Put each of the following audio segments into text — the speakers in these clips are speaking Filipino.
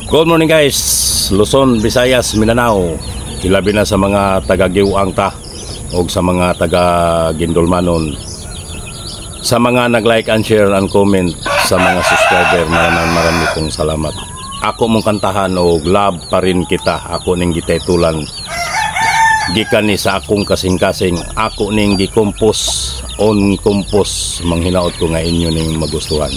Good morning guys, Luzon, Visayas, Mindanao. Ilabi na sa mga taga-Giwang ta o sa mga taga-Gindolmanon, sa mga nag-like and share and comment, sa mga subscriber, marami pong salamat. Ako mong kantahan og love pa rin kita. Ako ning gititulan gikan ni sa akong kasing-kasing. Ako ning gikompos on kompos, manghinaot ko nga inyo ning magustuhan.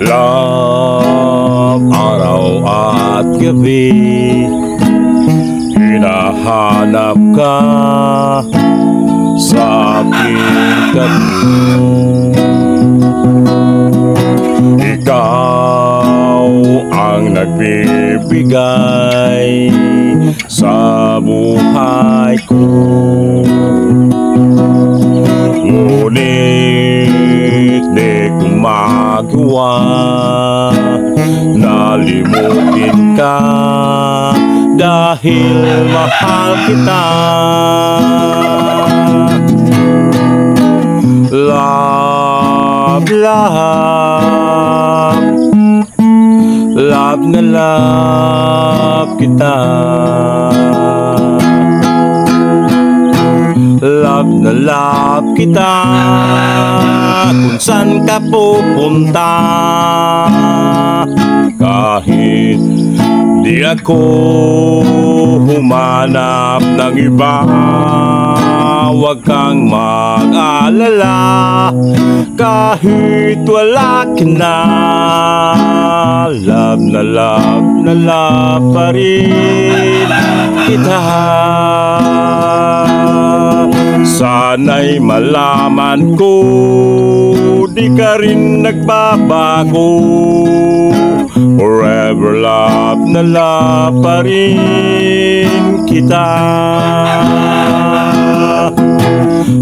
Love, araw at gabi, hinahanap ka sa aking tabi. Ikaw ang nagbibigay sa buhay ko, ngunit di ko magawa nalimutin ka dahil mahal kita. Love, love, love na love kita. Love na love kita, kung saan ka pupunta. Kahit di ako humanap ng iba, huwag kang mag-alala. Kahit wala ka na, love na love pa rin kita. Sana'y malaman ko, di ka rin nagbabago. Forever love na love pa rin kita.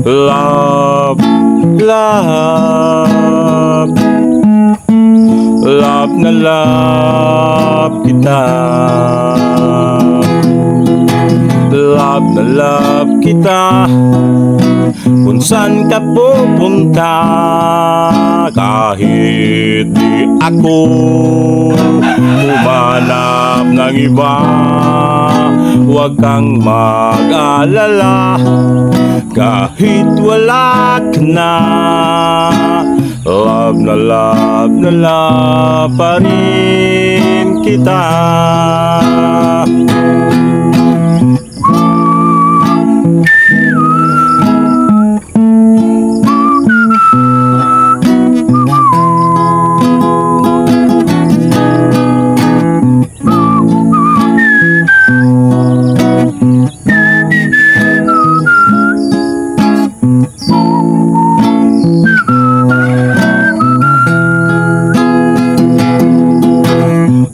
Love, love, love na love kita. Love na love kita, kung saan ka pupunta. Kahit di ako humanap ng iba, huwag kang mag-alala. Kahit wala ka na, love na love pa rin kita.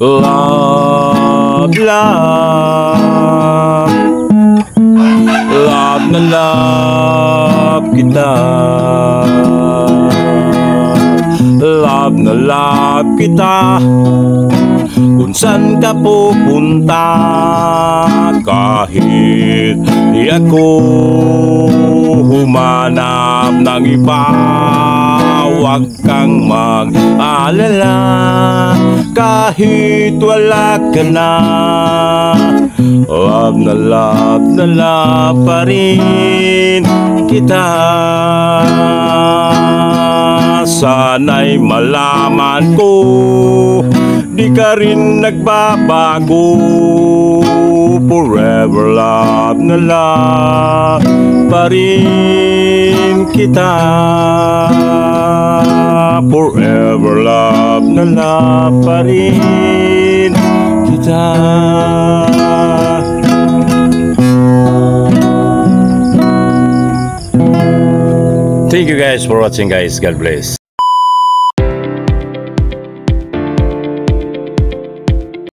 Love, love, love na love kita. Love na love kita, kung saan ka pupunta. Kahit di ako humanap ng iba, huwag kang mag-alala. Kahit wala ka na, love na love pa rin kita. Sana'y malaman ko, di ka rin nagbabago. Forever love na love pa rin kita. Forever love na love pa rin kita. Thank you guys for watching guys. God bless.